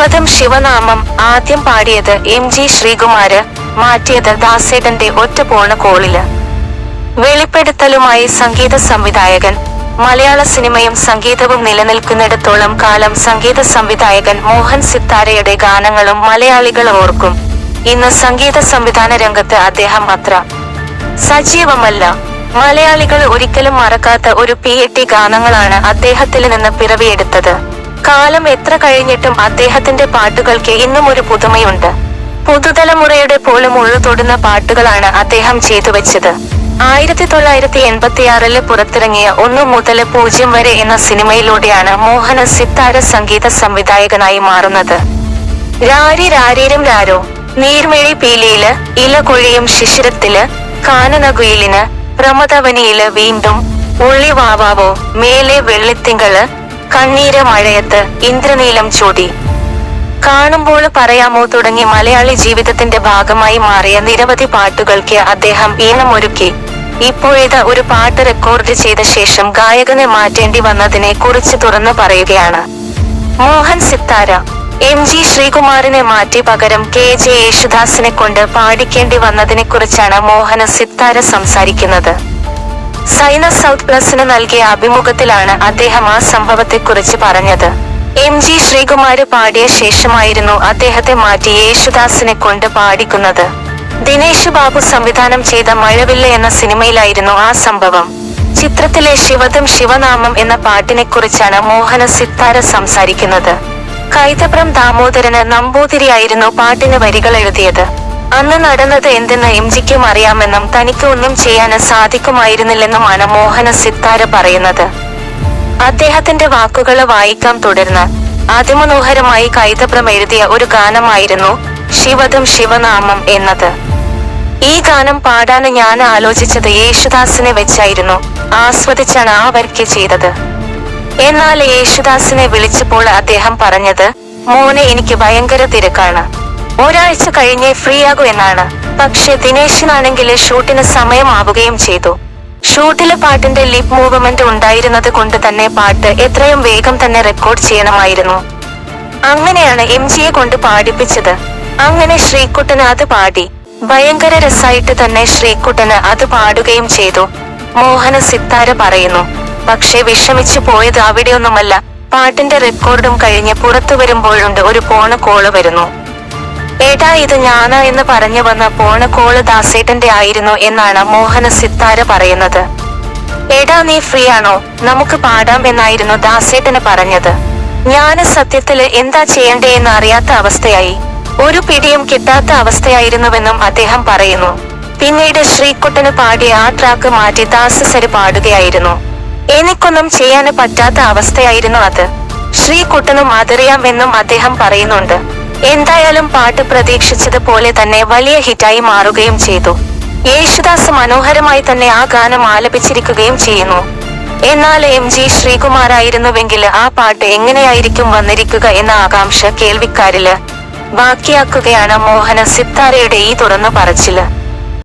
ശിവദം ശിവനാമം ആദ്യം പാടിയത് MG ശ്രീകുമാര്, മാറ്റിയത് ദാസേട്ടന്റെ ഒറ്റ പോണ കോളില്. വെളിപ്പെടുത്തലുമായി സംഗീത സംവിധായകൻ. മലയാള സിനിമയും സംഗീതവും നിലനിൽക്കുന്നിടത്തോളം കാലം സംഗീത സംവിധായകൻ മോഹൻ സിത്താരയുടെ ഗാനങ്ങളും മലയാളികൾ ഓർക്കും. ഇന്ന് സംഗീത സംവിധാന രംഗത്ത് അദ്ദേഹം അത്ര സജീവമല്ല. മലയാളികൾ ഒരിക്കലും മറക്കാത്ത ഒരു PAT ഗാനങ്ങളാണ് അദ്ദേഹത്തിൽ നിന്ന് പിറവിയെടുത്തത്. കാലം എത്ര കഴിഞ്ഞിട്ടും അദ്ദേഹത്തിന്റെ പാട്ടുകൾക്ക് ഇന്നും ഒരു പുതുമയുണ്ട്. പുതുതലമുറയുടെ പോലും ഉള്ളുതൊടുന്ന പാട്ടുകളാണ് അദ്ദേഹം ചെയ്തുവെച്ചത്. 1986 പുറത്തിറങ്ങിയ 1 മുതൽ 0 വരെ എന്ന സിനിമയിലൂടെയാണ് മോഹന സിത്താര സംഗീത സംവിധായകനായി മാറുന്നത്. രാരി രാരീരം രാരോ, നീർമിഴി പീലിയില്, ഇല കൊഴിയും ശിശിരത്തില്, കാനനകുയിലിന്, പ്രമദവനിയില് വീണ്ടും, ഉള്ളി വാവാവോ, മേലെ വെള്ളിത്തിങ്കള്, കണ്ണീര് മഴയത്ത്, ഇന്ദ്രനീലം ചൂടി, കാണുമ്പോൾ പറയാമോ തുടങ്ങി മലയാളി ജീവിതത്തിന്റെ ഭാഗമായി മാറിയ നിരവധി പാട്ടുകൾക്ക് അദ്ദേഹം ഈണമൊരുക്കി. ഇപ്പോഴത്തെ ഒരു പാട്ട് റെക്കോർഡ് ചെയ്ത ശേഷം ഗായകനെ മാറ്റേണ്ടി വന്നതിനെ കുറിച്ച് തുറന്നു പറയുകയാണ് മോഹൻ സിത്താര. MG ശ്രീകുമാറിനെ മാറ്റി പകരം KJ യേശുദാസിനെ കൊണ്ട് പാടിക്കേണ്ടി വന്നതിനെ കുറിച്ചാണ് മോഹന സിത്താര സംസാരിക്കുന്നത്. സൈന സൗത്ത് പ്ലസിന് നൽകിയ അഭിമുഖത്തിലാണ് അദ്ദേഹം ആ സംഭവത്തെക്കുറിച്ച് പറഞ്ഞത്. MG ശ്രീകുമാര് പാടിയ ശേഷമായിരുന്നു അദ്ദേഹത്തെ മാറ്റി യേശുദാസിനെ കൊണ്ട് പാടിക്കുന്നത്. ദിനേശ് ബാബു സംവിധാനം ചെയ്ത മഴവില്ല് എന്ന സിനിമയിലായിരുന്നു ആ സംഭവം. ചിത്രത്തിലെ ശിവദം ശിവനാമം എന്ന പാട്ടിനെ കുറിച്ചാണ് മോഹന സിത്താര സംസാരിക്കുന്നത്. കൈതപ്രം ദാമോദരന് നമ്പൂതിരിയായിരുന്നു പാട്ടിന് വരികൾ എഴുതിയത്. അന്ന് നടന്നത് എന്തെന്ന് MGക്കും അറിയാമെന്നും തനിക്ക് ഒന്നും ചെയ്യാൻ സാധിക്കുമായിരുന്നില്ലെന്നുമാണ് മോഹന സിത്താര പറയുന്നത്. അദ്ദേഹത്തിന്റെ വാക്കുകള് വായിക്കാം തുടർന്ന്. അതിമനോഹരമായി കൈതപ്രം എഴുതിയ ഒരു ഗാനമായിരുന്നു ശിവദം ശിവനാമം എന്നത്. ഈ ഗാനം പാടാന് ഞാൻ ആലോചിച്ചത് യേശുദാസിനെ വെച്ചായിരുന്നു. ആസ്വദിച്ചാണ് ആ വരിക്ക് ചെയ്തത്. എന്നാൽ യേശുദാസിനെ വിളിച്ചപ്പോൾ അദ്ദേഹം പറഞ്ഞത്, മോനെ എനിക്ക് ഭയങ്കര തിരക്കാണ്, ഒരാഴ്ച കഴിഞ്ഞേ ഫ്രീ ആകൂ എന്നാണ്. പക്ഷെ ദിനേശിനാണെങ്കില് ഷൂട്ടിന് സമയമാവുകയും ചെയ്തു. ഷൂട്ടിലെ പാട്ടിന്റെ ലിപ് മൂവ്മെന്റ് ഉണ്ടായിരുന്നത് കൊണ്ട് തന്നെ പാട്ട് എത്രയും വേഗം തന്നെ റെക്കോർഡ് ചെയ്യണമായിരുന്നു. അങ്ങനെയാണ് MGയെ കൊണ്ട് പാടിപ്പിച്ചത്. അങ്ങനെ ശ്രീകുട്ടന് അത് പാടി. ഭയങ്കര രസായിട്ട് തന്നെ ശ്രീകുട്ടന് അത് പാടുകയും ചെയ്തു. മോഹന സിത്താര പറയുന്നു. പക്ഷെ വിഷമിച്ചു പോയത് അവിടെയൊന്നുമല്ല. പാട്ടിന്റെ റെക്കോർഡും കഴിഞ്ഞ് പുറത്തു വരുമ്പോഴുണ്ട് ഒരു പോണ കോള് വരുന്നു. ഏട്ടാ ഇത് ഞാനാ എന്ന് പറഞ്ഞു വന്ന പോണ കോള് ദാസേട്ടന്റെ ആയിരുന്നു എന്നാണ് മോഹന സിത്താര പറയുന്നത്. ഏടാ നീ ഫ്രീ ആണോ, നമുക്ക് പാടാം എന്നായിരുന്നു ദാസേട്ടന് പറഞ്ഞത്. ഞാന് സത്യത്തില് എന്താ ചെയ്യണ്ടേ എന്ന് അറിയാത്ത അവസ്ഥയായി, ഒരു പിടിയും കിട്ടാത്ത അവസ്ഥയായിരുന്നുവെന്നും അദ്ദേഹം പറയുന്നു. പിന്നീട് ശ്രീകുട്ടന് പാടിയ ആ ട്രാക്ക് മാറ്റി ദാസസര് പാടുകയായിരുന്നു. എനിക്കൊന്നും ചെയ്യാന് പറ്റാത്ത അവസ്ഥയായിരുന്നു അത്. ശ്രീകുട്ടനും അതറിയാമെന്നും അദ്ദേഹം പറയുന്നുണ്ട്. എന്തായാലും പാട്ട് പ്രതീക്ഷിച്ചതുപോലെ തന്നെ വലിയ ഹിറ്റായി മാറുകയും ചെയ്തു. യേശുദാസ് മനോഹരമായി തന്നെ ആ ഗാനം ആലപിച്ചിരിക്കുകയും ചെയ്യുന്നു. എന്നാൽ MG ശ്രീകുമാറായിരുന്നുവെങ്കിൽ ആ പാട്ട് എങ്ങനെയായിരിക്കും വന്നിരിക്കുക എന്ന ആകാംക്ഷ കേൾവിക്കാരില് ബാക്കിയാക്കുകയാണ് മോഹന സിത്താരയുടെ ഈ തുറന്നു പറച്ചില്.